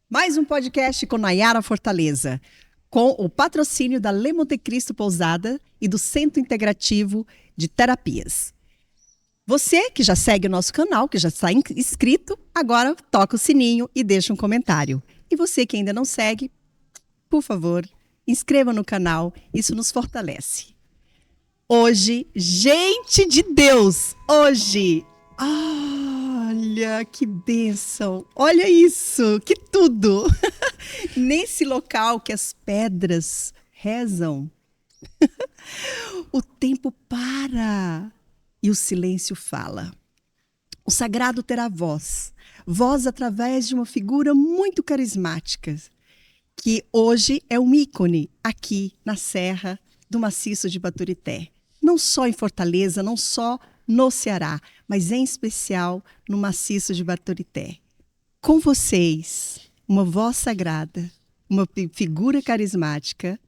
Mais um podcast com Nayara Fortaleza, com o patrocínio da Le Monte Cristo Pousada e do Centro Integrativo de Terapias. Você que já segue o nosso canal, que já está inscrito, agora toca o sininho e deixa um comentário. E você que ainda não segue, por favor, inscreva no canal, isso nos fortalece. Hoje, gente de Deus, olha que bênção, olha isso, que tudo. Nesse local que as pedras rezam, o tempo para e o silêncio fala. O sagrado terá voz através de uma figura muito carismática, que hoje é um ícone aqui na Serra do Maciço de Baturité. Não só em Fortaleza, não só no Ceará, mas em especial no Maciço de Baturité. Com vocês, uma voz sagrada, uma figura carismática,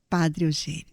Padre Eugênio.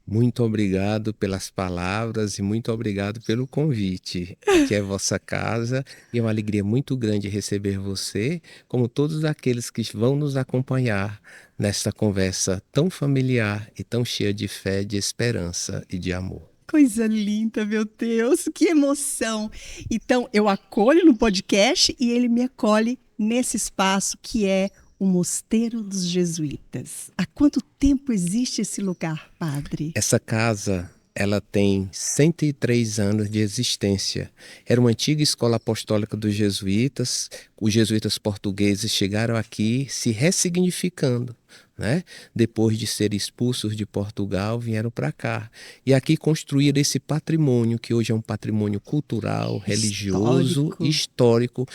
Muito obrigado pelas palavras e muito obrigado pelo convite. Aqui é vossa casa e é uma alegria muito grande receber você, como todos aqueles que vão nos acompanhar nesta conversa tão familiar e tão cheia de fé, de esperança e de amor. Coisa linda, meu Deus, que emoção! Então, eu acolho no podcast e ele me acolhe nesse espaço que é o Mosteiro dos Jesuítas. Há quanto tempo existe esse lugar, padre? Essa casa, ela tem 103 anos de existência. Era uma antiga escola apostólica dos jesuítas. Os jesuítas portugueses chegaram aqui se ressignificando, né? Depois de serem expulsos de Portugal, vieram para cá. E aqui construíram esse patrimônio, que hoje é um patrimônio cultural, religioso, histórico,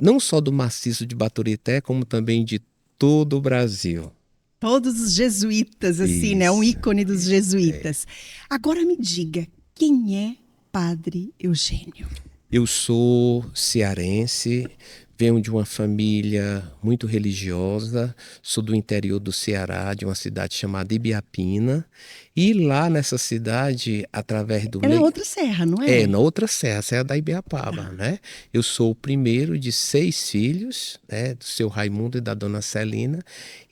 não só do maciço de Baturité, como também de todo o Brasil. Todos os jesuítas, assim, né? Um ícone dos jesuítas. Agora me diga, quem é Padre Eugênio? Eu sou cearense, venho de uma família muito religiosa, sou do interior do Ceará, de uma cidade chamada Ibiapina, e lá nessa cidade, através do... É na outra serra, não é? É, na outra serra, a Serra da Ibiapaba, né? Eu sou o primeiro de 6 filhos, né? Do seu Raimundo e da dona Celina,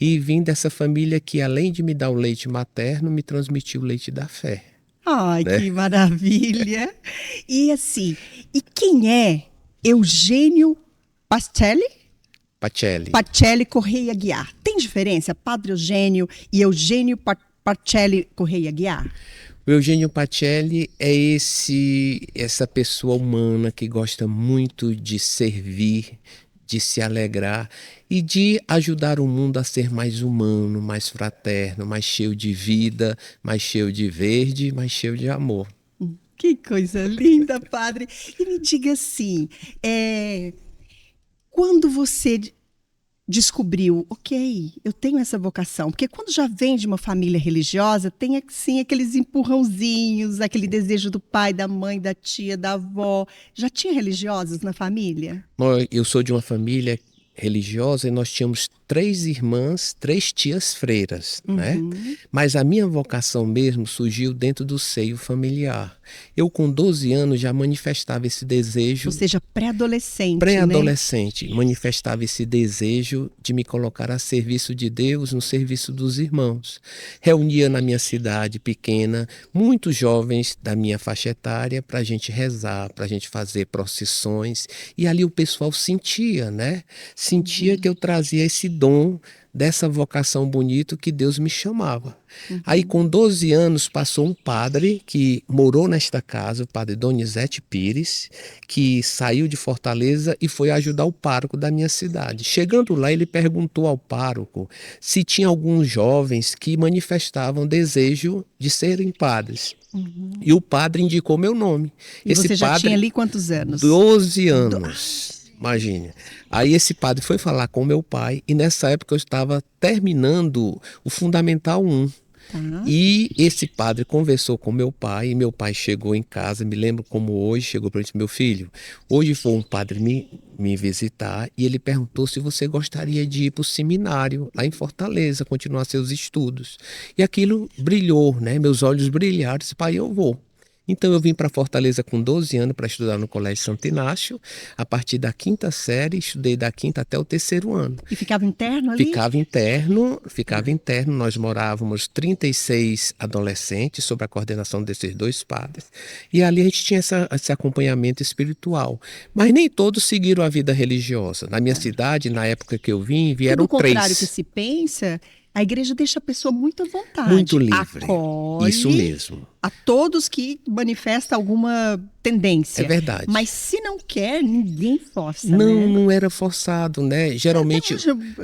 e vim dessa família que, além de me dar o leite materno, me transmitiu o leite da fé. Ai, né? Que maravilha! E assim, e quem é Eugênio Pacelli Correia Guiar? Tem diferença, Padre Eugênio e Eugênio Pacelli Correia Guiar? O Eugênio Pacelli é essa pessoa humana que gosta muito de servir, de se alegrar e de ajudar o mundo a ser mais humano, mais fraterno, mais cheio de vida, mais cheio de verde, mais cheio de amor. Que coisa linda, padre! E me diga assim, quando você descobriu, ok, eu tenho essa vocação, porque quando já vem de uma família religiosa, tem assim aqueles empurrãozinhos, aquele desejo do pai, da mãe, da tia, da avó. Já tinha religiosos na família? Eu sou de uma família religiosa e nós tínhamos 3 irmãs, 3 tias freiras, né? Mas a minha vocação mesmo surgiu dentro do seio familiar. Eu com 12 anos já manifestava esse desejo... Ou seja, pré-adolescente, Pré-adolescente, né? Manifestava esse desejo de me colocar a serviço de Deus, no serviço dos irmãos. Reunia na minha cidade pequena muitos jovens da minha faixa etária para a gente rezar, para a gente fazer procissões. E ali o pessoal sentia, né? Sentia que eu trazia esse dom dessa vocação bonita que Deus me chamava. Aí com 12 anos passou um padre que morou nesta casa, o padre Donizete Pires, que saiu de Fortaleza e foi ajudar o pároco da minha cidade. Chegando lá, ele perguntou ao pároco se tinha alguns jovens que manifestavam desejo de serem padres. E o padre indicou meu nome. E você já tinha ali quantos anos? 12 anos. Imagine. Aí esse padre foi falar com meu pai e nessa época eu estava terminando o Fundamental 1. E esse padre conversou com meu pai e meu pai chegou em casa, me lembro como hoje, chegou para mim e disse, meu filho, hoje foi um padre me visitar e ele perguntou se você gostaria de ir para o seminário lá em Fortaleza, continuar seus estudos. E aquilo brilhou, né? Meus olhos brilharam, disse, pai, eu vou. Então eu vim para Fortaleza com 12 anos para estudar no Colégio Santo Inácio. A partir da 5ª série, estudei da 5ª até o 3º ano. E ficava interno ali? Ficava interno. Nós morávamos 36 adolescentes sob a coordenação desses 2 padres. E ali a gente tinha esse acompanhamento espiritual. Mas nem todos seguiram a vida religiosa. Na minha cidade, na época que eu vim, vieram 3. Pelo contrário que se pensa, a igreja deixa a pessoa muito à vontade. Muito livre. Acolhe Isso mesmo. a todos que manifestam alguma tendência. É verdade. Mas se não quer, ninguém força, Não, né? não era forçado, né? Geralmente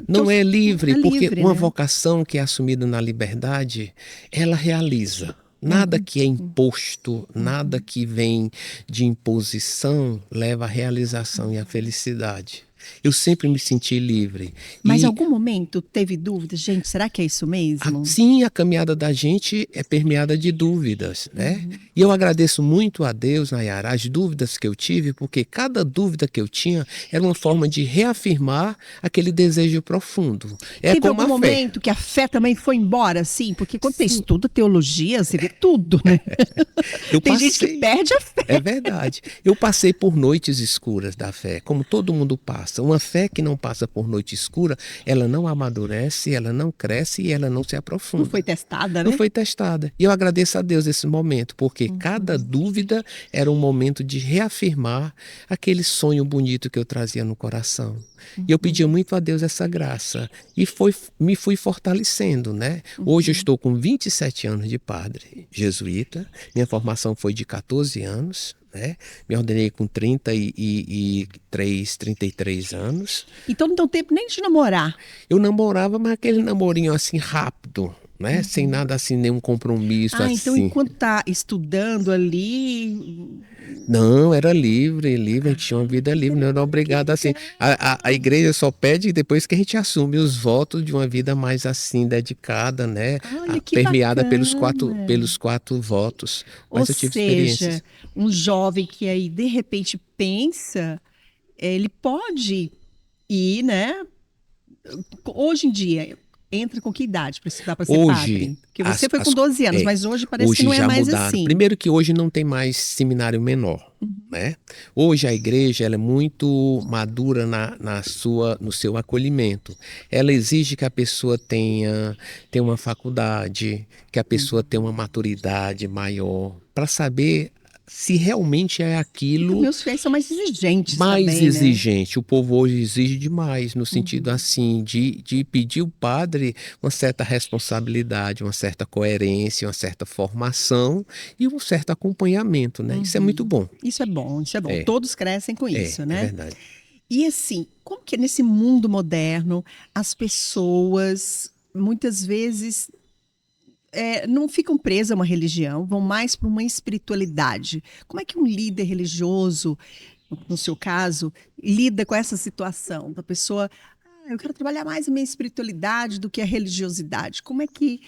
não é livre, porque uma vocação que é assumida na liberdade, ela realiza. Nada que é imposto, nada que vem de imposição leva à realização e à felicidade. Eu sempre me senti livre. Mas em algum momento teve dúvidas? Gente, será que é isso mesmo? Sim, a caminhada da gente é permeada de dúvidas, né? E eu agradeço muito a Deus, Nayara, as dúvidas que eu tive, porque cada dúvida que eu tinha era uma forma de reafirmar aquele desejo profundo. Teve algum momento que a fé também foi embora, assim? Porque quando você estuda teologia, você vê tudo, né? Tem gente que perde a fé. É verdade. Eu passei por noites escuras da fé, como todo mundo passa. Uma fé que não passa por noite escura, ela não amadurece, ela não cresce e ela não se aprofunda. Não foi testada, né? Não foi testada. E eu agradeço a Deus esse momento, porque cada dúvida era um momento de reafirmar aquele sonho bonito que eu trazia no coração. E eu pedia muito a Deus essa graça. E me fui fortalecendo, né? Hoje eu estou com 27 anos de padre jesuíta. Minha formação foi de 14 anos. Né? Me ordenei com 33 anos. Então não deu tempo nem de namorar. Eu namorava, mas aquele namorinho assim rápido, né? Sem nada assim, nenhum compromisso assim. Então enquanto tá estudando ali... Não, era livre, a gente tinha uma vida livre, não era obrigado assim. A igreja só pede depois que a gente assume os votos de uma vida mais assim, dedicada, né? Olha, que permeada bacana. pelos 4 votos. Mas eu tive experiências. Um jovem que aí de repente pensa, ele pode ir, né? Hoje em dia, entra com que idade para estudar para ser padre? Porque você foi com 12 anos, mas hoje parece que não é mais assim. Primeiro que hoje não tem mais seminário menor, né? Hoje a igreja ela é muito madura no seu acolhimento. Ela exige que a pessoa tenha uma faculdade, que a pessoa tenha uma maturidade maior, para saber se realmente é aquilo. Meus fiéis são mais exigentes mais também, exigente. Né? O povo hoje exige demais, no sentido assim, de pedir ao padre uma certa responsabilidade, uma certa coerência, uma certa formação e um certo acompanhamento, né? Isso é muito bom. Isso é bom. Todos crescem com isso, né? É verdade. E assim, como que nesse mundo moderno as pessoas muitas vezes não ficam presas a uma religião, vão mais para uma espiritualidade. Como é que um líder religioso, no seu caso, lida com essa situação da pessoa, eu quero trabalhar mais a minha espiritualidade do que a religiosidade? Como é que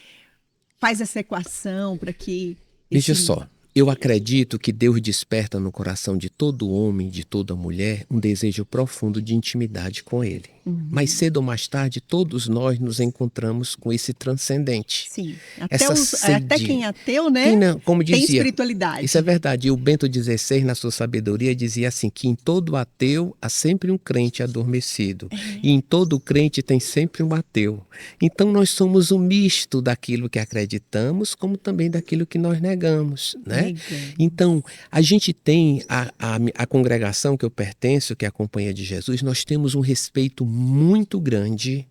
faz essa equação para que... Veja só, eu acredito que Deus desperta no coração de todo homem, de toda mulher, um desejo profundo de intimidade com Ele. Mais cedo ou mais tarde, todos nós nos encontramos com esse transcendente. Sim, até quem é ateu, né? Como dizia, tem espiritualidade. Isso é verdade. E o Bento XVI, na sua sabedoria, dizia assim, que em todo ateu há sempre um crente adormecido. E em todo crente tem sempre um ateu. Então nós somos um misto daquilo que acreditamos, como também daquilo que nós negamos, né? Então, a gente tem a congregação que eu pertenço, que é a Companhia de Jesus, nós temos um respeito muito grande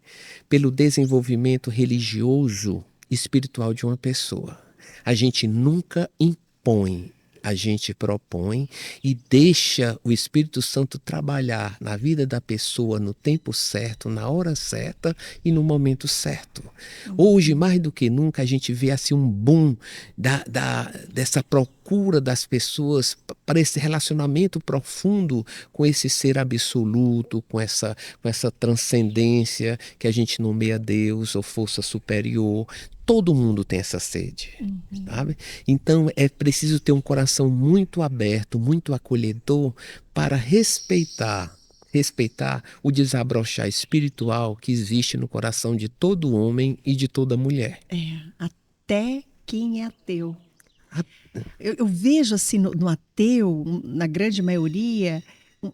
pelo desenvolvimento religioso e espiritual de uma pessoa. A gente nunca impõe, a gente propõe e deixa o Espírito Santo trabalhar na vida da pessoa no tempo certo, na hora certa e no momento certo. Hoje, mais do que nunca, a gente vê assim um boom dessa procura das pessoas para esse relacionamento profundo com esse ser absoluto, com essa transcendência que a gente nomeia Deus ou força superior. Todo mundo tem essa sede, sabe? Então é preciso ter um coração muito aberto, muito acolhedor para respeitar o desabrochar espiritual que existe no coração de todo homem e de toda mulher. Até quem é ateu. Eu vejo assim no ateu, na grande maioria,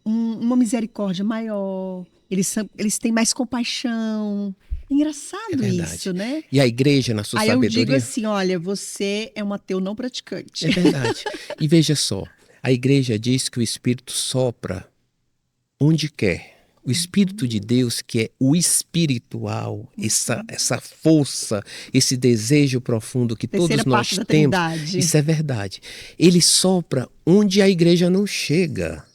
uma misericórdia maior. Eles têm mais compaixão. É É engraçado verdade. isso, né? E a igreja, na sua Aí eu digo sabedoria, assim, olha, você é um ateu não praticante. é verdade. E veja só, a igreja diz que o Espírito sopra onde quer. O Espírito de Deus, que é o espiritual, essa força, esse desejo profundo que Terceira todos parte nós da temos, Trindade. isso é verdade. Ele sopra onde a igreja não chega.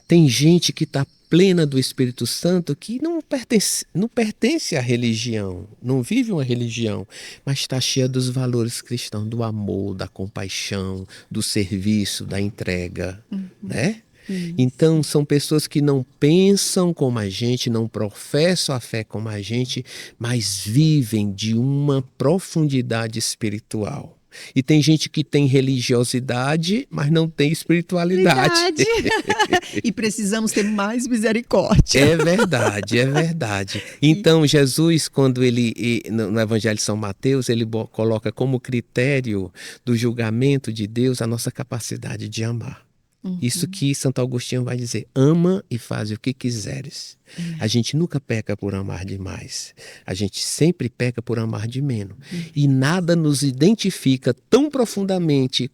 Tem gente que está plena do Espírito Santo que não pertence à religião, não vive uma religião, mas está cheia dos valores cristãos, do amor, da compaixão, do serviço, da entrega, né? Então, são pessoas que não pensam como a gente, não professam a fé como a gente, mas vivem de uma profundidade espiritual. E tem gente que tem religiosidade, mas não tem espiritualidade. Verdade. E precisamos ter mais misericórdia. É verdade, é verdade. Então, Jesus, quando no Evangelho de São Mateus, ele coloca como critério do julgamento de Deus a nossa capacidade de amar. Isso que Santo Agostinho vai dizer: ama e faz o que quiseres. A gente nunca peca por amar demais. A gente sempre peca por amar de menos. E nada nos identifica tão profundamente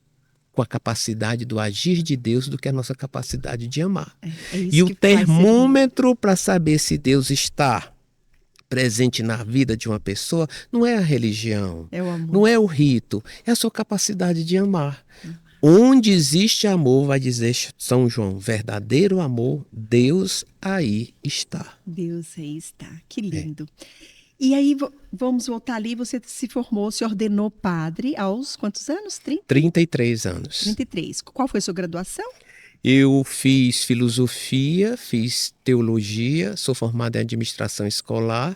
com a capacidade do agir de Deus do que a nossa capacidade de amar. É isso E o que faz ser termômetro para saber se Deus está presente na vida de uma pessoa não é a religião, É o amor. não é o rito, é a sua capacidade de amar. Onde existe amor, vai dizer São João, verdadeiro amor, Deus aí está. Deus aí está. Que lindo. E aí, vamos voltar ali, você se formou, se ordenou padre aos quantos anos? 33 anos. 33. Qual foi a sua graduação? Eu fiz filosofia, fiz teologia, sou formado em administração escolar,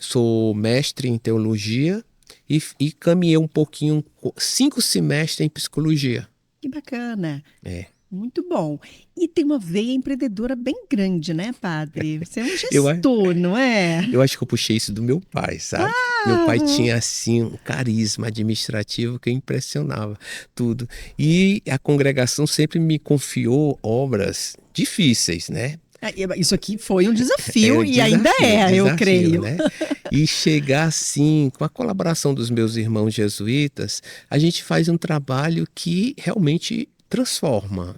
sou mestre em teologia e caminhei um pouquinho, 5 semestres em psicologia. Que bacana. É. Muito bom. E tem uma veia empreendedora bem grande, né, padre? Você é um gestor, não é? Eu acho que eu puxei isso do meu pai, sabe? Meu pai tinha, assim, um carisma administrativo que impressionava tudo. E a congregação sempre me confiou obras difíceis, né? Isso aqui foi um desafio É um e ainda eu creio. né? E chegar assim, com a colaboração dos meus irmãos jesuítas, a gente faz um trabalho que realmente transforma,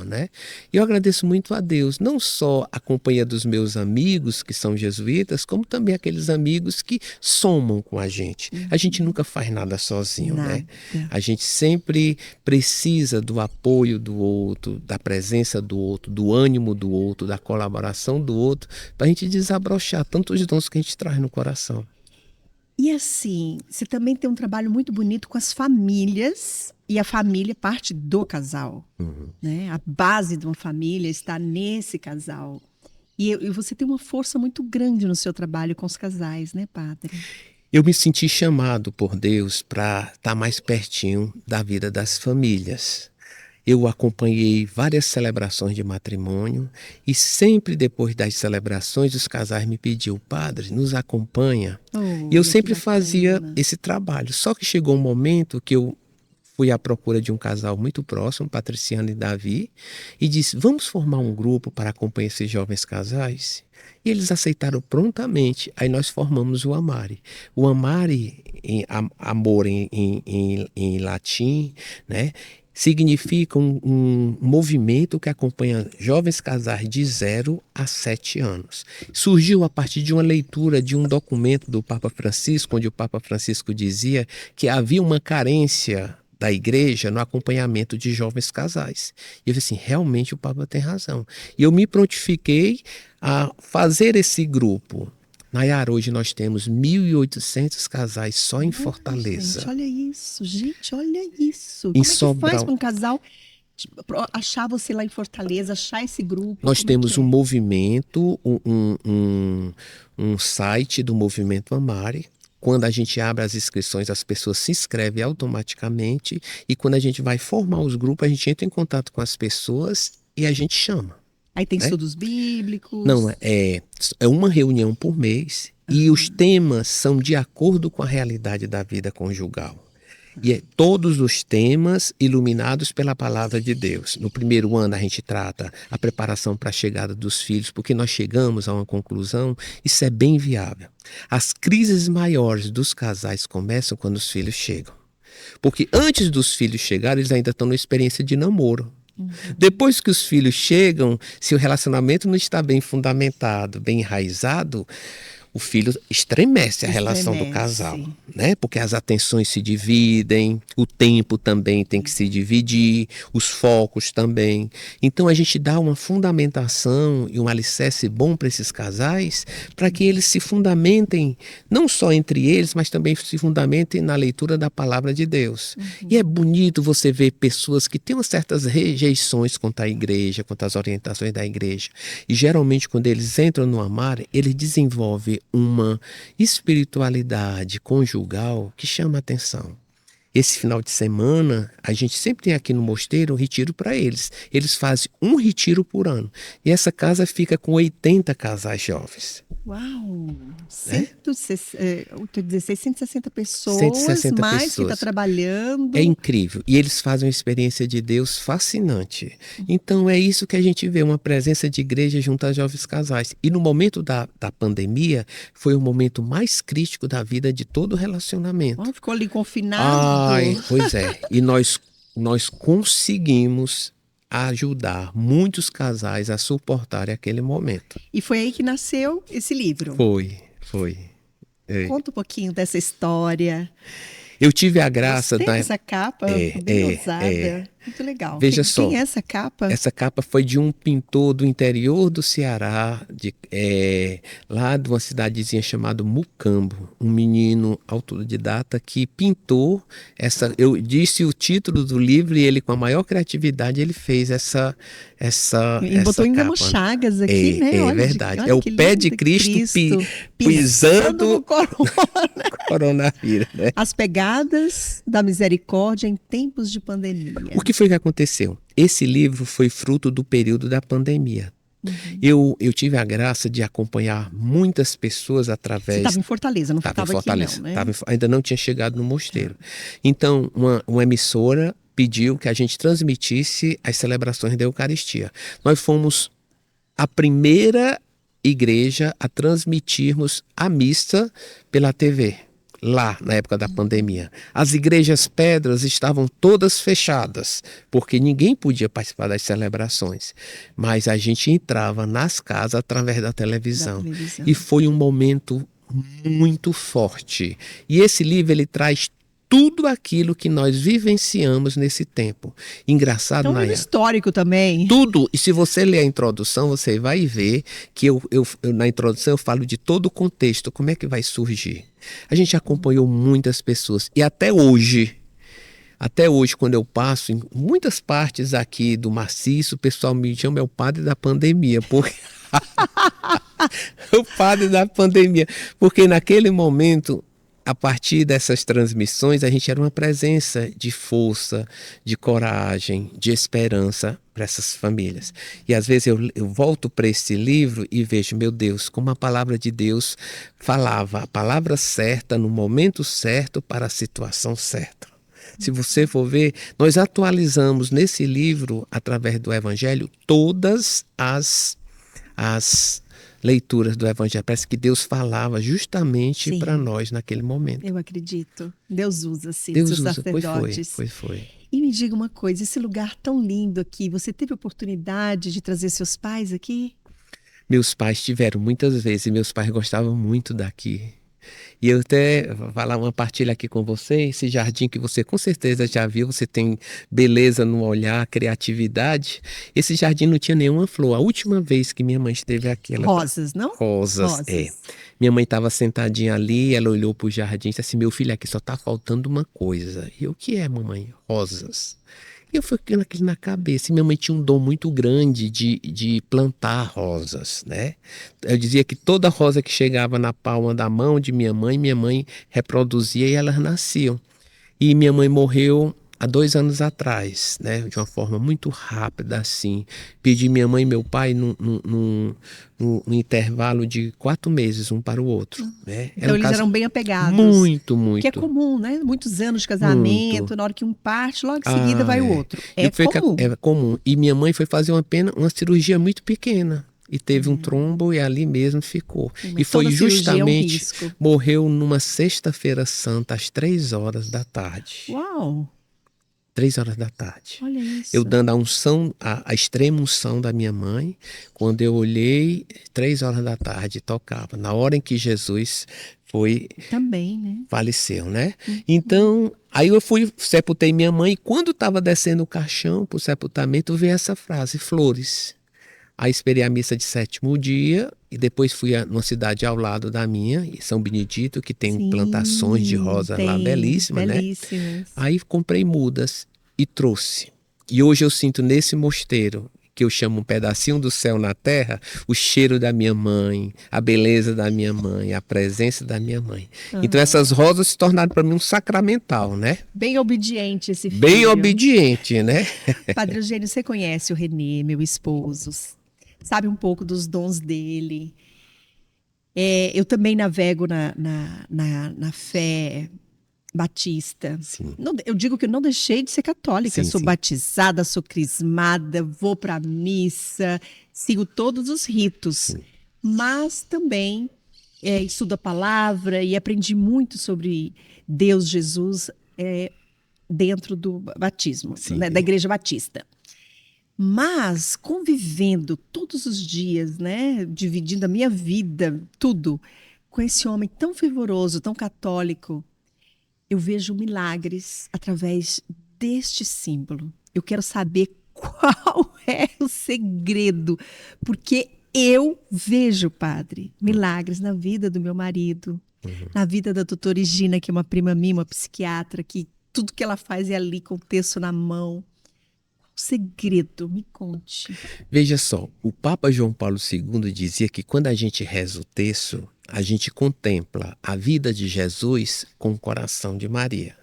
né? E eu agradeço muito a Deus, não só a companhia dos meus amigos que são jesuítas, como também aqueles amigos que somam com a gente. A gente nunca faz nada sozinho, né? A gente sempre precisa do apoio do outro, da presença do outro, do ânimo do outro, da colaboração do outro, para a gente desabrochar tantos dons que a gente traz no coração. E assim, você também tem um trabalho muito bonito com as famílias, e a família parte do casal. Né? A base de uma família está nesse casal. E você tem uma força muito grande no seu trabalho com os casais, né, padre? Eu me senti chamado por Deus para estar mais pertinho da vida das famílias. Eu acompanhei várias celebrações de matrimônio e sempre depois das celebrações os casais me pediam: padre, nos acompanha. E eu sempre fazia esse trabalho. Só que chegou um momento que eu fui à procura de um casal muito próximo, Patriciana e Davi, e disse: vamos formar um grupo para acompanhar esses jovens casais? E eles aceitaram prontamente. Aí nós formamos o Amare. O Amare, amor em latim, né? Significa um movimento que acompanha jovens casais de 0 a 7 anos. Surgiu a partir de uma leitura de um documento do Papa Francisco, onde o Papa Francisco dizia que havia uma carência da igreja no acompanhamento de jovens casais. E eu disse assim, realmente o Papa tem razão. E eu me prontifiquei a fazer esse grupo. Nayara, hoje nós temos 1.800 casais só em Fortaleza. Gente, olha isso. Como é que faz para um casal achar você lá em Fortaleza, achar esse grupo? Nós temos um movimento, um site do Movimento Amare. Quando a gente abre as inscrições, as pessoas se inscrevem automaticamente. E quando a gente vai formar os grupos, a gente entra em contato com as pessoas e a gente chama. Aí tem estudos bíblicos? Não, é uma reunião por mês e os temas são de acordo com a realidade da vida conjugal. E é todos os temas iluminados pela palavra de Deus. No primeiro ano a gente trata a preparação para a chegada dos filhos, porque nós chegamos a uma conclusão, isso é bem viável. As crises maiores dos casais começam quando os filhos chegam. Porque antes dos filhos chegarem, eles ainda estão na experiência de namoro. Depois que os filhos chegam, se o relacionamento não está bem fundamentado, bem enraizado, o filho estremece a relação do casal, né? Porque as atenções se dividem, o tempo também tem que se dividir, os focos também. Então a gente dá uma fundamentação e um alicerce bom para esses casais, para que eles se fundamentem, não só entre eles, mas também se fundamentem na leitura da palavra de Deus. E é bonito você ver pessoas que têm umas certas rejeições contra a igreja, contra as orientações da igreja. E geralmente quando eles entram no amar, eles desenvolvem uma espiritualidade conjugal que chama a atenção. Esse final de semana, a gente sempre tem aqui no mosteiro um retiro para eles. Eles fazem um retiro por ano. E essa casa fica com 80 casais jovens. Uau! 160 pessoas, 160 mais pessoas. que está trabalhando. É incrível. E eles fazem uma experiência de Deus fascinante. Então é isso que a gente vê, uma presença de igreja junto a jovens casais. E no momento da pandemia, foi o momento mais crítico da vida de todo relacionamento. Oh, ficou ali confinado. Pois é. E nós conseguimos ajudar muitos casais a suportarem aquele momento. E foi aí que nasceu esse livro. Foi. É. Conta um pouquinho dessa história. Eu tive a graça da essa capa bem ousada. Muito legal. Veja só. Quem é essa capa? Essa capa foi de um pintor do interior do Ceará, lá de uma cidadezinha chamada Mucambo, um menino autodidata que pintou essa. Eu disse o título do livro e ele, com a maior criatividade, ele fez essa E botou ainda umas chagas aqui, né? É verdade. É o pé de Cristo pisando no coronavírus, né? As pegadas da misericórdia em tempos de pandemia. O que foi que aconteceu? Esse livro foi fruto do período da pandemia. Eu tive a graça de acompanhar muitas pessoas através... Você estava em Fortaleza, não estava aqui não, né? Ainda não tinha chegado no mosteiro. Então, uma emissora pediu que a gente transmitisse as celebrações da Eucaristia. Nós fomos a primeira igreja a transmitirmos a missa pela TV. Lá, na época da pandemia. As igrejas pedras estavam todas fechadas, porque ninguém podia participar das celebrações. Mas a gente entrava nas casas através da televisão. E foi um momento muito forte. E esse livro, ele traz tudo aquilo que nós vivenciamos nesse tempo. Engraçado, Nayara. É um livro histórico também. Tudo. E se você ler a introdução, você vai ver que eu na introdução eu falo de todo o contexto, como é que vai surgir. A gente acompanhou muitas pessoas. E até hoje, quando eu passo em muitas partes aqui do maciço, o pessoal me chama o padre da pandemia. Porque... o padre da pandemia. Porque naquele momento... A partir dessas transmissões, a gente era uma presença de força, de coragem, de esperança para essas famílias. E às vezes eu volto para esse livro e vejo, meu Deus, como a palavra de Deus falava, a palavra certa, no momento certo, para a situação certa. Se você for ver, nós atualizamos nesse livro, através do Evangelho, todas as leituras do Evangelho. Parece que Deus falava justamente para nós naquele momento. Eu acredito. Deus usa, sim, Deus os sacerdotes. Foi. E me diga uma coisa, esse lugar tão lindo aqui, você teve oportunidade de trazer seus pais aqui? Meus pais tiveram muitas vezes, e meus pais gostavam muito daqui. E eu até vou falar uma partilha aqui com você, esse jardim que você com certeza já viu, você tem beleza no olhar, criatividade. Esse jardim não tinha nenhuma flor. A última vez que minha mãe esteve aqui... Rosas, não? Rosas. Minha mãe estava sentadinha ali, ela olhou para o jardim e disse assim, meu filho, aqui só está faltando uma coisa. E eu, o que é, mamãe? Rosas. E eu fui com aquilo na cabeça. E minha mãe tinha um dom muito grande de plantar rosas, né? Eu dizia que toda rosa que chegava na palma da mão de minha mãe reproduzia e elas nasciam. E minha mãe morreu há 2 anos atrás, né, de uma forma muito rápida, assim, perdi minha mãe e meu pai num intervalo de 4 meses, um para o outro. Né? Então eles eram bem apegados. Muito, Que é muito. comum, né? Muitos anos de casamento, Muito. na hora que um parte, logo em seguida vai o outro. É comum. É comum. E minha mãe foi fazer uma cirurgia muito pequena. E teve um trombo e ali mesmo ficou. E foi justamente, morreu numa sexta-feira santa, às 3 horas da tarde. Uau! 3 horas da tarde. Olha isso. Eu dando a unção, a extrema unção da minha mãe. Quando eu olhei, 3 horas da tarde, tocava. Na hora em que Jesus foi... Também, né? Faleceu, né? Então, aí eu fui, sepultei minha mãe. E quando estava descendo o caixão para o sepultamento, veio essa frase, flores. Aí esperei a missa de 7º dia e depois fui numa cidade ao lado da minha, São Benedito, que tem plantações de rosas lá belíssimas, né? Aí comprei mudas e trouxe. E hoje eu sinto nesse mosteiro, que eu chamo um pedacinho do céu na terra, o cheiro da minha mãe, a beleza da minha mãe, a presença da minha mãe. Então essas rosas se tornaram para mim um sacramental, né? Bem obediente esse filho. Bem obediente, né? Padre Eugênio, você conhece o Renê, meu esposo? Sabe um pouco dos dons dele. Eu também navego na fé batista. Não, eu digo que eu não deixei de ser católica. Sou batizada, sou crismada, vou para a missa, sigo todos os ritos. Mas também estudo a palavra e aprendi muito sobre Deus, Jesus, dentro do batismo, né, da Igreja Batista. Mas convivendo todos os dias, né, dividindo a minha vida, tudo, com esse homem tão fervoroso, tão católico, eu vejo milagres através deste símbolo. Eu quero saber qual é o segredo, porque eu vejo, padre, milagres na vida do meu marido, na vida da doutora Regina, que é uma prima minha, uma psiquiatra, que tudo que ela faz é ali com o texto na mão. Segredo, me conte. Veja só, o Papa João Paulo II dizia que quando a gente reza o terço, a gente contempla a vida de Jesus com o coração de Maria.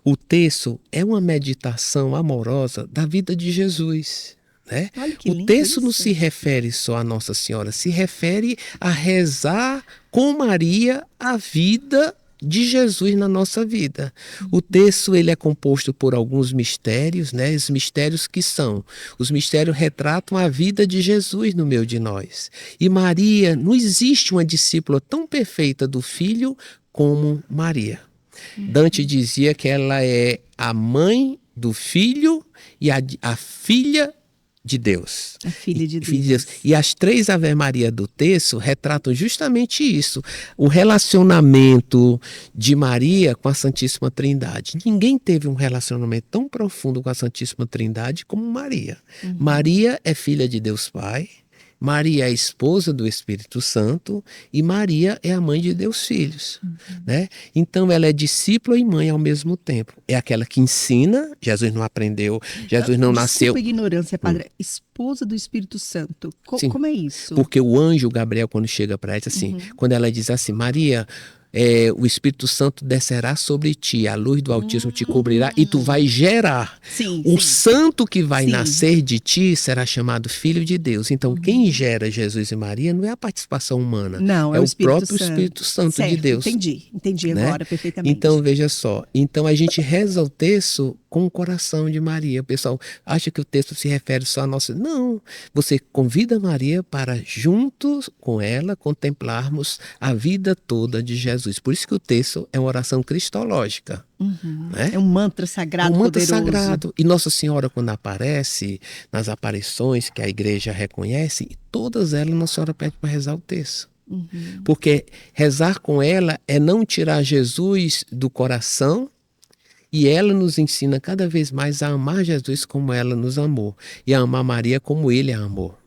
O terço é uma meditação amorosa da vida de Jesus. Né? O terço não se refere só a Nossa Senhora, se refere a rezar com Maria a vida de Jesus na nossa vida. O terço ele é composto por alguns mistérios, né? Os mistérios os mistérios retratam a vida de Jesus no meio de nós. E Maria, não existe uma discípula tão perfeita do Filho como Maria. Dante dizia que ela é a mãe do Filho e a filha de Deus. A filha de Deus. E as 3 Ave Maria do terço retratam justamente isso. O relacionamento de Maria com a Santíssima Trindade. Ninguém teve um relacionamento tão profundo com a Santíssima Trindade como Maria. Maria é filha de Deus Pai. Maria é a esposa do Espírito Santo e Maria é a mãe de Deus Filhos. Né? Então ela é discípula e mãe ao mesmo tempo. É aquela que ensina, Jesus não aprendeu, Jesus não nasceu... Desculpa a ignorância, padre. Esposa do Espírito Santo. Como é isso? Porque o anjo Gabriel, quando chega para ela, diz assim, quando ela diz assim, Maria... o Espírito Santo descerá sobre ti, a luz do Altíssimo te cobrirá e tu vai gerar. O santo que vai nascer de ti será chamado Filho de Deus. Então, quem gera Jesus e Maria não é a participação humana. Não, é o próprio Espírito Santo de Deus. Entendi agora perfeitamente. Então, veja só. Então, a gente reza o terço com o coração de Maria. O pessoal acha que o texto se refere só a nossa... Não, você convida Maria para, juntos com ela, contemplarmos a vida toda de Jesus. Por isso que o texto é uma oração cristológica. Né? É um mantra sagrado, poderoso. Sagrado. E Nossa Senhora, quando aparece, nas aparições que a igreja reconhece, todas elas Nossa Senhora pede para rezar o texto. Porque rezar com ela é não tirar Jesus do coração e ela nos ensina cada vez mais a amar Jesus como ela nos amou e a amar Maria como ele a amou.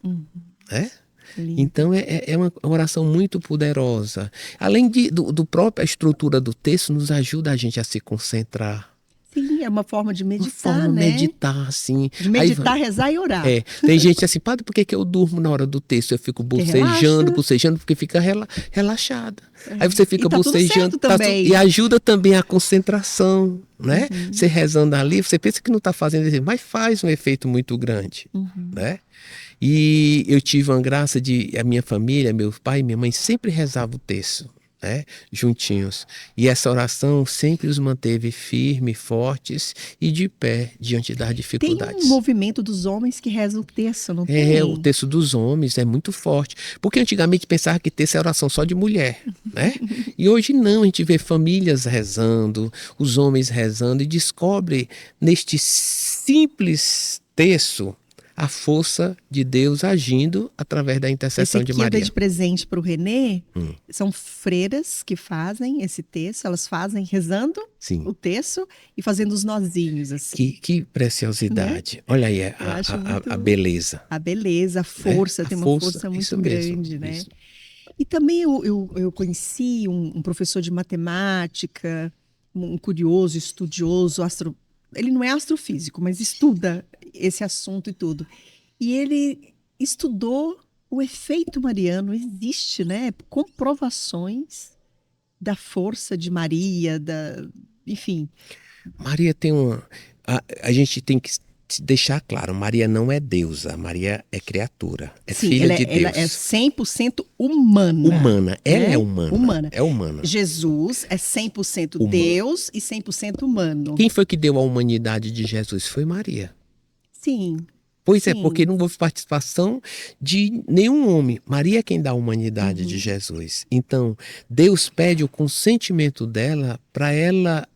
Né? Então é uma oração muito poderosa. Além do própria estrutura do texto, nos ajuda a gente a se concentrar. Sim, é uma forma de meditar, Uma forma né? meditar, assim. De meditar, rezar e orar. Tem gente assim, padre, por que eu durmo na hora do texto? Eu fico bocejando, porque fica relaxada. Aí você fica bocejando e ajuda também a concentração, né? Você rezando ali, você pensa que não está fazendo isso, mas faz um efeito muito grande, né? E eu tive uma graça a minha família, meu pai e minha mãe sempre rezavam o texto, né, juntinhos. E essa oração sempre os manteve firmes, fortes e de pé diante das dificuldades. Tem um movimento dos homens que rezam o terço, não tem? O terço dos homens é muito forte. Porque antigamente pensava que terço é oração só de mulher, né? E hoje não, a gente vê famílias rezando, os homens rezando e descobre neste simples terço a força de Deus agindo através da intercessão de Maria. Esse aqui eu dei de presente para o Renê. São freiras que fazem esse texto. Elas fazem rezando o texto e fazendo os nozinhos. Assim. Que preciosidade. Né? Olha aí a beleza. A beleza, a força. Tem uma força muito grande, né? Isso. E também eu conheci um professor de matemática, um curioso, estudioso, ele não é astrofísico, mas estuda esse assunto e tudo. E ele estudou o efeito mariano. Existe, né? Comprovações da força de Maria, enfim. Maria tem a gente tem que deixar claro, Maria não é deusa, Maria é criatura, filha de Deus. Ela é 100% humana. Ela é humana. É humana. Jesus é 100% Deus e 100% humano. Quem foi que deu a humanidade de Jesus? Foi Maria. Sim. Pois é, porque não houve participação de nenhum homem. Maria é quem dá a humanidade de Jesus. Então, Deus pede o consentimento dela para ela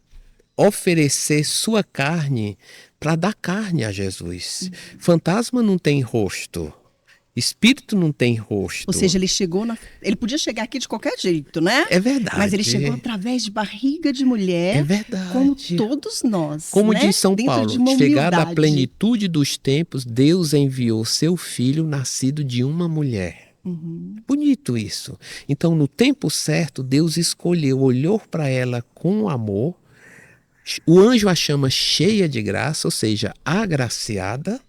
oferecer sua carne para dar carne a Jesus. Fantasma não tem rosto. Espírito não tem rosto. Ou seja, ele podia chegar aqui de qualquer jeito, né? É verdade. Mas ele chegou através de barriga de mulher. É verdade. Como todos nós. Como né? diz São Dentro Paulo, chegada à plenitude dos tempos, Deus enviou seu filho nascido de uma mulher. Bonito isso. Então, no tempo certo, Deus escolheu, olhou para ela com amor. O anjo a chama cheia de graça, ou seja, agraciada,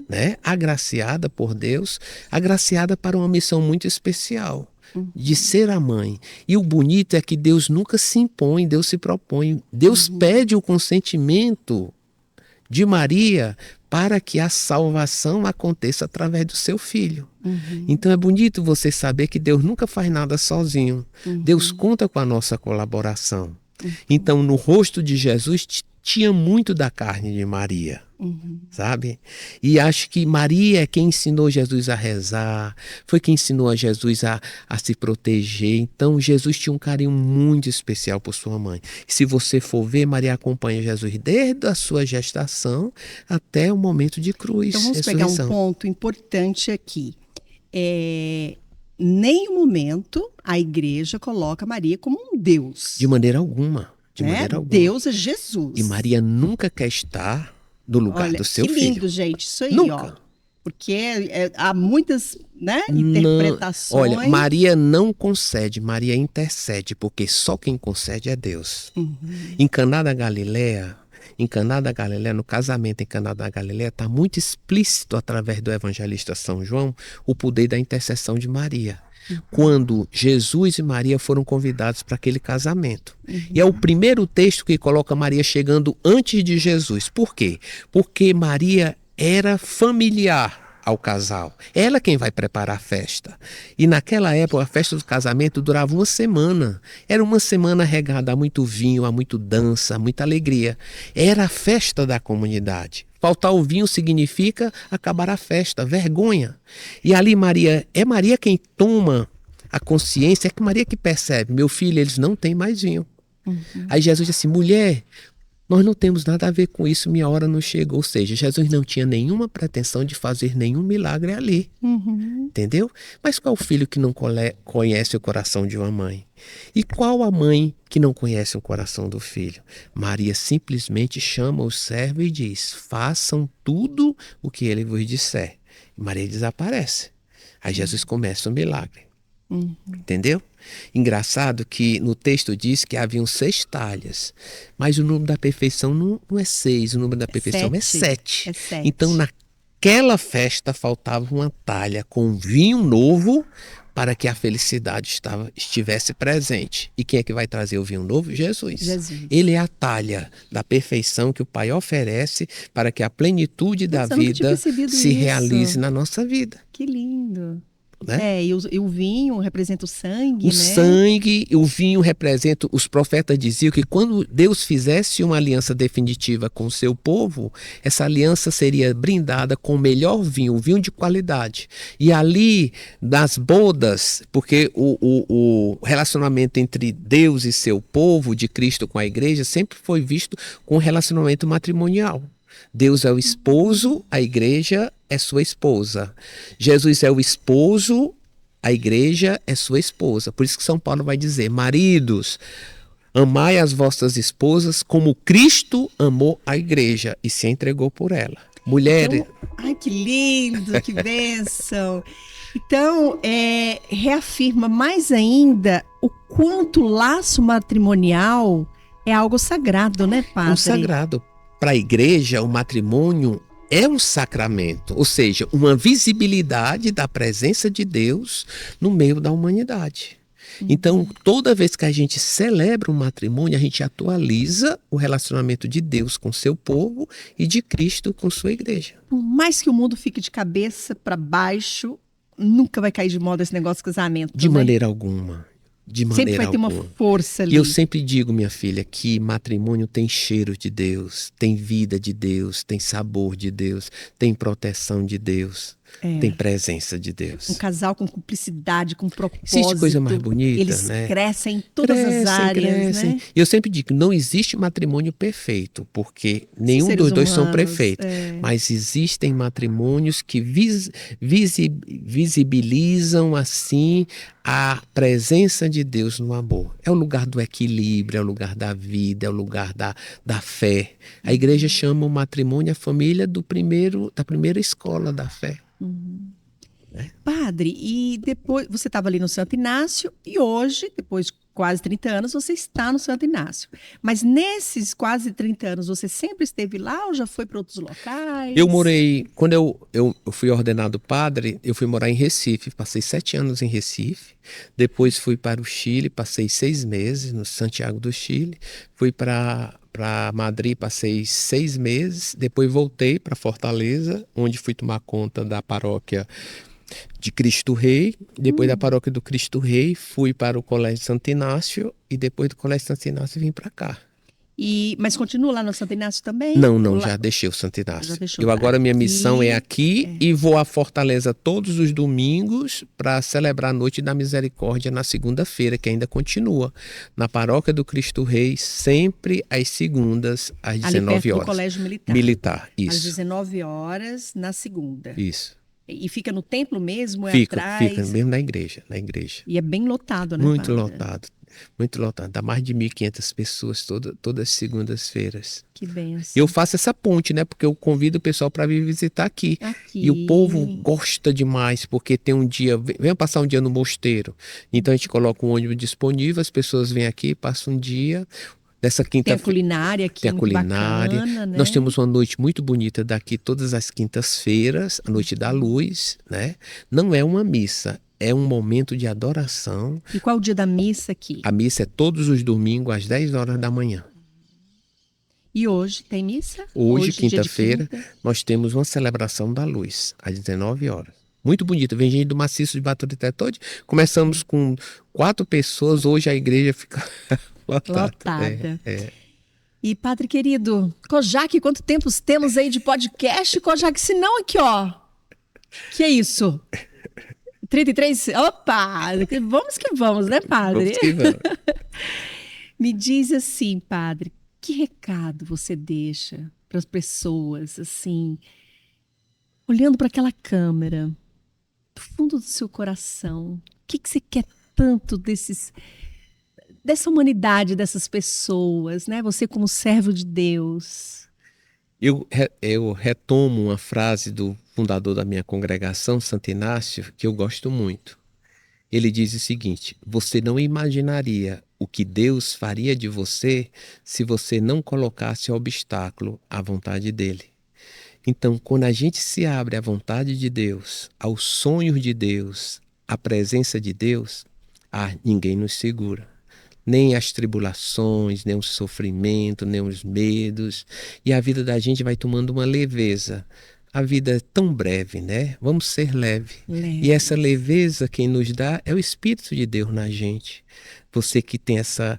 né? Agraciada por Deus, agraciada para uma missão muito especial, de ser a mãe. E o bonito é que Deus nunca se impõe, Deus se propõe. Deus pede o consentimento de Maria para que a salvação aconteça através do seu filho. Então é bonito você saber que Deus nunca faz nada sozinho. Deus conta com a nossa colaboração. Então, no rosto de Jesus tinha muito da carne de Maria, sabe? E acho que Maria é quem ensinou Jesus a rezar, foi quem ensinou a Jesus a se proteger. Então, Jesus tinha um carinho muito especial por sua mãe. Se você for ver, Maria acompanha Jesus desde a sua gestação até o momento de cruz. Então, vamos pegar um ponto importante aqui. Nenhum momento a igreja coloca Maria como um Deus. De maneira alguma. De maneira alguma. Deus é Jesus. E Maria nunca quer estar no lugar do seu filho. Que lindo, gente, isso aí, nunca. Ó. Porque há muitas, né, interpretações. Olha, Maria não concede, Maria intercede, porque só quem concede é Deus. Em Caná da Galileia, no casamento em Caná da Galileia, está muito explícito através do evangelista São João o poder da intercessão de Maria. Quando Jesus e Maria foram convidados para aquele casamento. E é o primeiro texto que coloca Maria chegando antes de Jesus. Por quê? Porque Maria era familiar ao casal. Ela quem vai preparar a festa. E naquela época a festa do casamento durava uma semana. Era uma semana regada a muito vinho, a muito dança, a muita alegria. Era a festa da comunidade. Faltar o vinho significa acabar a festa, vergonha. E ali é Maria quem toma a consciência, é Maria que percebe, meu filho, eles não têm mais vinho. Aí Jesus disse assim, mulher, nós não temos nada a ver com isso, minha hora não chegou. Ou seja, Jesus não tinha nenhuma pretensão de fazer nenhum milagre ali. Entendeu? Mas qual o filho que não conhece o coração de uma mãe? E qual a mãe que não conhece o coração do filho? Maria simplesmente chama o servo e diz, façam tudo o que ele vos disser. E Maria desaparece. Aí Jesus começa o milagre. Entendeu? Engraçado que no texto diz que haviam 6 talhas, mas o número da perfeição não é 6, o número da perfeição é 7. É 7. Então naquela festa faltava uma talha com vinho novo para que a felicidade estivesse presente. E quem é que vai trazer o vinho novo? Jesus. Ele é a talha da perfeição que o Pai oferece para que a plenitude da vida se realize na nossa vida. Que lindo. Né? E o vinho representa o sangue, o sangue, o vinho representa. Os profetas diziam que quando Deus fizesse uma aliança definitiva com o seu povo, essa aliança seria brindada com o melhor vinho, o vinho de qualidade. E ali, nas bodas, porque o relacionamento entre Deus e seu povo, de Cristo com a igreja, sempre foi visto com um relacionamento matrimonial. Deus é o esposo, a igreja é sua esposa. Jesus é o esposo, a igreja é sua esposa. Por isso que São Paulo vai dizer: maridos, amai as vossas esposas como Cristo amou a igreja e se entregou por ela. Mulheres... Então, ai, que lindo, que bênção. Então, reafirma mais ainda o quanto o laço matrimonial é algo sagrado, né, padre? Um sagrado. Para a igreja, o matrimônio é um sacramento, ou seja, uma visibilidade da presença de Deus no meio da humanidade. Então, toda vez que a gente celebra um matrimônio, a gente atualiza o relacionamento de Deus com seu povo e de Cristo com sua igreja. Por mais que o mundo fique de cabeça para baixo, nunca vai cair de moda esse negócio de casamento. De maneira alguma. Sempre vai ter uma força ali. E eu sempre digo, minha filha, que matrimônio tem cheiro de Deus, tem vida de Deus, tem sabor de Deus, tem proteção de Deus, tem presença de Deus. Um casal com cumplicidade, com propósito. Existe coisa mais bonita, eles né? Crescem em todas as áreas, né? Eu sempre digo, não existe matrimônio perfeito, porque nenhum dos dois são perfeitos. Mas existem matrimônios que visibilizam, assim, a presença de Deus no amor. É o lugar do equilíbrio, é o lugar da vida, é o lugar da fé. A igreja chama o matrimônio a família da primeira escola da fé. Padre, e depois você estava ali no Santo Inácio e hoje, depois de quase 30 anos, você está no Santo Inácio. Mas nesses quase 30 anos, você sempre esteve lá ou já foi para outros locais? Eu morei, quando eu fui ordenado padre, eu fui morar em Recife, passei 7 anos em Recife, depois fui para o Chile, passei 6 meses no Santiago do Chile, fui para Madrid, passei 6 meses, depois voltei para Fortaleza, onde fui tomar conta da paróquia de Cristo Rei. Depois da paróquia do Cristo Rei, fui para o Colégio Santo Inácio e depois do Colégio Santo Inácio vim para cá. Mas continua lá no Santo Inácio também? Não, já deixei o Santo Inácio. Agora minha missão é aqui e vou a Fortaleza todos os domingos para celebrar a Noite da Misericórdia na segunda-feira, que ainda continua. Na Paróquia do Cristo Rei, sempre às segundas, às 19 horas. No Colégio Militar. Militar, isso. Às 19 horas, na segunda. Isso. E fica no templo mesmo? Fica mesmo na igreja. E é bem lotado, né? Muito lotado. Muito lotado, dá mais de 1.500 pessoas todas as segundas-feiras. Que bênção. Eu faço essa ponte, né? Porque eu convido o pessoal para vir visitar aqui. E o povo gosta demais, porque tem um dia, venha passar um dia no mosteiro. Então a gente coloca um ônibus disponível, as pessoas vêm aqui, passam um dia. Dessa quinta... Tem a culinária aqui, tem a culinária. Bacana, né? Nós temos uma noite muito bonita daqui todas as quintas-feiras, a Noite da Luz, né? Não é uma missa. É um momento de adoração. E qual é o dia da missa aqui? A missa é todos os domingos, às 10 horas da manhã. E hoje tem missa? Hoje quinta-feira, nós temos uma celebração da luz, às 19 horas. Muito bonita. Vem gente do maciço de Baturité todo. Começamos com 4 pessoas, hoje a igreja fica lotada. E, padre querido, Kojak, quanto tempo temos aí de podcast, Kojak? Se não, aqui, ó. Que é isso? 33? Opa! Vamos que vamos, né, padre? Vamos que vamos. Me diz assim, padre, que recado você deixa para as pessoas, assim, olhando para aquela câmera, do fundo do seu coração? O que você quer tanto dessa humanidade, dessas pessoas, né? Você como servo de Deus. Eu retomo uma frase do fundador da minha congregação, Santo Inácio, que eu gosto muito. Ele diz o seguinte: você não imaginaria o que Deus faria de você se você não colocasse obstáculo à vontade dele. Então, quando a gente se abre à vontade de Deus, aos sonhos de Deus, à presença de Deus, ninguém nos segura. Nem as tribulações, nem o sofrimento, nem os medos. E a vida da gente vai tomando uma leveza. A vida é tão breve, né? Vamos ser leve. E essa leveza quem nos dá é o Espírito de Deus na gente. Você que tem essa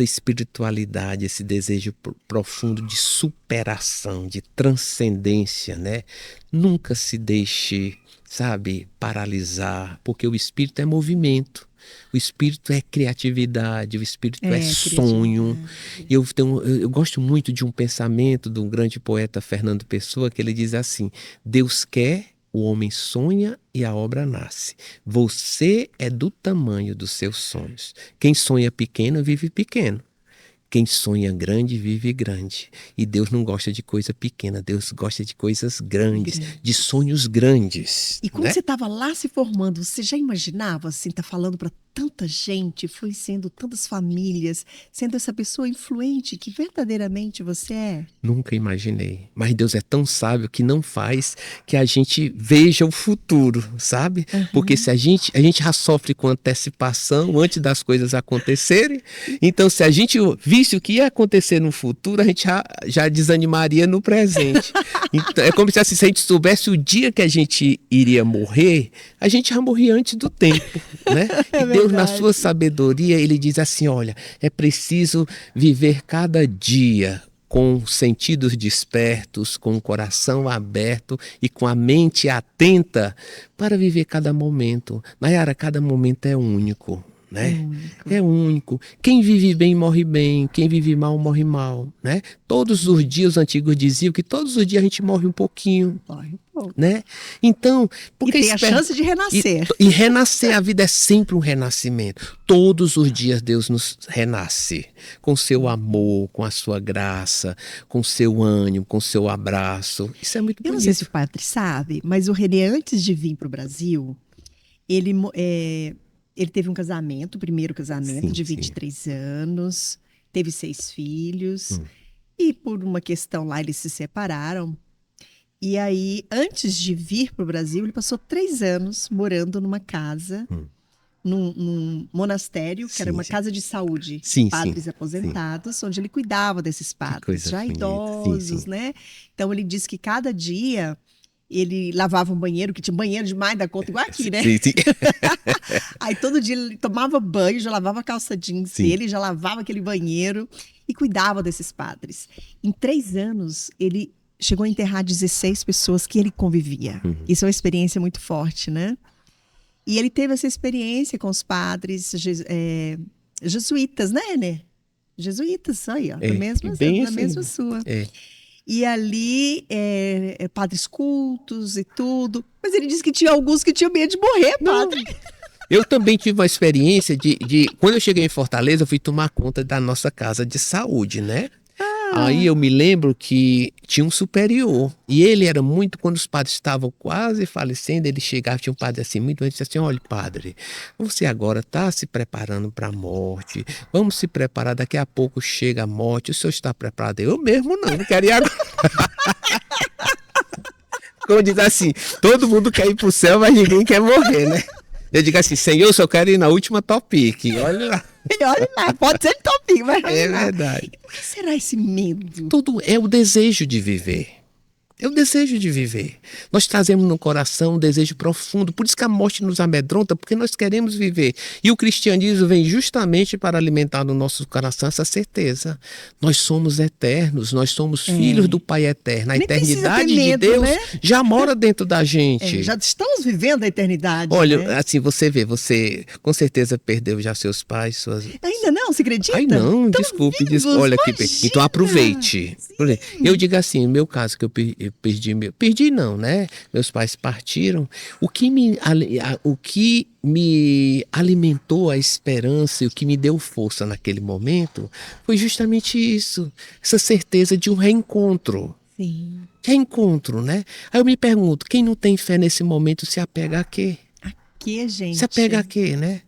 espiritualidade, esse desejo profundo de superação, de transcendência, né? Nunca se deixe, paralisar, porque o Espírito é movimento. O Espírito é criatividade, o Espírito é sonho. Eu gosto muito de um pensamento de um grande poeta, Fernando Pessoa, que ele diz assim: Deus quer, o homem sonha e a obra nasce. Você é do tamanho dos seus sonhos. Quem sonha pequeno, vive pequeno. Quem sonha grande, vive grande. E Deus não gosta de coisa pequena, Deus gosta de coisas grandes, de sonhos grandes. E quando você estava lá se formando, você já imaginava, assim, tá falando para tanta gente, influenciando tantas famílias, sendo essa pessoa influente que verdadeiramente você é? Nunca imaginei. Mas Deus é tão sábio que não faz que a gente veja o futuro, sabe? Porque se a gente já sofre com antecipação antes das coisas acontecerem, então se a gente visse o que ia acontecer no futuro, a gente já desanimaria no presente. Então, é como se a gente soubesse o dia que a gente iria morrer, a gente já morria antes do tempo, né? E Deus, na sua sabedoria, ele diz assim: olha, é preciso viver cada dia com sentidos despertos, com o coração aberto e com a mente atenta para viver cada momento. Nayara, cada momento é único. Né? É único. Quem vive bem morre bem, quem vive mal morre mal, né? Todos os dias, os antigos diziam que todos os dias a gente morre um pouquinho, né? Então, porque e tem a chance de renascer. E renascer, a vida é sempre um renascimento. Todos os dias Deus nos renasce com seu amor, com a sua graça, com seu ânimo, com seu abraço. Isso é muito bonito. Eu não sei se o padre sabe, mas o René, antes de vir para o Brasil, ele teve um casamento, o primeiro casamento de 23 anos, teve 6 filhos, e por uma questão lá eles se separaram. E aí, antes de vir para o Brasil, ele passou 3 anos morando numa casa, num monastério, que era uma casa de saúde, padres aposentados, onde ele cuidava desses padres, já idosos, né? Então ele disse que cada dia ele lavava um banheiro, que tinha banheiro demais da conta, igual aqui, né? Aí todo dia ele tomava banho, já lavava a calça jeans dele, já lavava aquele banheiro e cuidava desses padres. Em 3 anos, ele chegou a enterrar 16 pessoas que ele convivia. Isso é uma experiência muito forte, né? E ele teve essa experiência com os padres jesuítas, né? Jesuítas, aí, ó, da mesma sua. E ali, padres cultos e tudo. Mas ele disse que tinha alguns que tinham medo de morrer, padre. Eu também tive uma experiência de... Quando eu cheguei em Fortaleza, eu fui tomar conta da nossa casa de saúde, né? Aí eu me lembro que tinha um superior. E ele era muito... Quando os padres estavam quase falecendo, ele chegava, tinha um padre assim, muito antes, disse assim: olha, padre, você agora está se preparando para a morte. Vamos se preparar, daqui a pouco chega a morte. O senhor está preparado? Eu mesmo não quero ir agora. Como diz assim, todo mundo quer ir para o céu, mas ninguém quer morrer, né? Eu digo assim: Senhor, eu só quero ir na última topic. Olha lá. E olha lá, pode ser topic, mas é verdade. E por que será esse medo? Tudo é o desejo de viver. É o desejo de viver. Nós trazemos no coração um desejo profundo. Por isso que a morte nos amedronta, porque nós queremos viver. E o cristianismo vem justamente para alimentar no nosso coração essa certeza. Nós somos eternos, nós somos filhos do Pai eterno. A eternidade de Deus já mora dentro da gente. Já estamos vivendo a eternidade. Olha, assim, você vê, você com certeza perdeu já seus pais, suas... Ainda não, você acredita? Ai, não, desculpe. Olha que... Então aproveite. Eu digo assim, no meu caso, que eu perdi não, né? Meus pais partiram. O que me alimentou a esperança e o que me deu força naquele momento foi justamente isso, essa certeza de um reencontro. Reencontro, né? Aí eu me pergunto, quem não tem fé nesse momento se apega a quê? quê, gente? Se apega a quê, né?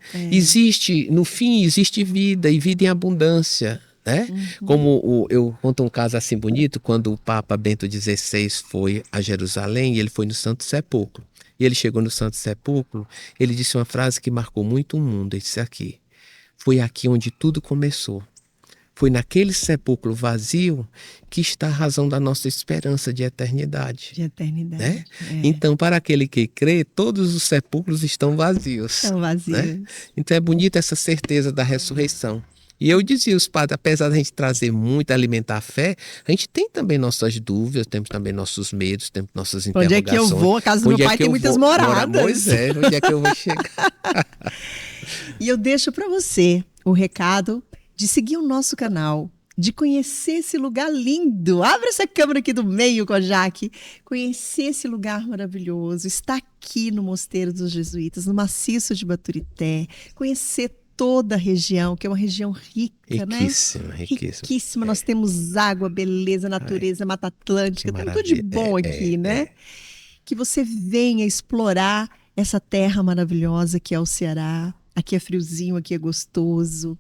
No fim, existe vida, e vida em abundância, né? Como eu conto um caso assim bonito, quando o Papa Bento XVI foi a Jerusalém, e ele foi no Santo Sepulcro. E ele chegou no Santo Sepulcro, ele disse uma frase que marcou muito o mundo. Ele disse aqui: foi aqui onde tudo começou. Foi naquele sepulcro vazio que está a razão da nossa esperança de eternidade. De eternidade. Né? Então, para aquele que crê, todos os sepulcros estão vazios. Estão vazios. Né? Então é bonita essa certeza da ressurreição. E eu dizia aos padres, apesar da gente trazer muito, alimentar a fé, a gente tem também nossas dúvidas, temos também nossos medos, temos nossas interrogações. Onde é que eu vou? A casa do meu pai tem muitas moradas. Pois é, onde é que eu vou chegar? E eu deixo para você o recado de seguir o nosso canal, de conhecer esse lugar lindo. Abre essa câmera aqui do meio, Kojak. Conhecer esse lugar maravilhoso. Estar aqui no Mosteiro dos Jesuítas, no maciço de Baturité. Conhecer toda a região, que é uma região rica, riquíssima, né? Riquíssima. Riquíssima. Nós temos água, beleza, natureza, Mata Atlântica. Tem tudo de bom aqui, né? Que você venha explorar essa terra maravilhosa que é o Ceará. Aqui é friozinho, aqui é gostoso.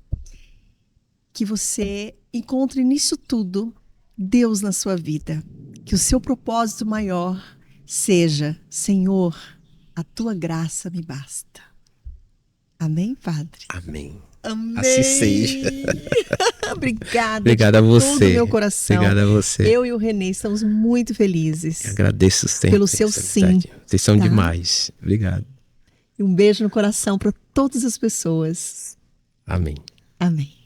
Que você encontre nisso tudo Deus na sua vida. Que o seu propósito maior seja: Senhor, a tua graça me basta. Amém, Padre? Amém. Amém. Assim seja. Obrigada. Obrigada a você. De todo o meu coração. Obrigada a você. Eu e o Renê estamos muito felizes. Eu agradeço sempre pelo seu sim. Vocês são tá? demais. Obrigado. E um beijo no coração para todas as pessoas. Amém. Amém.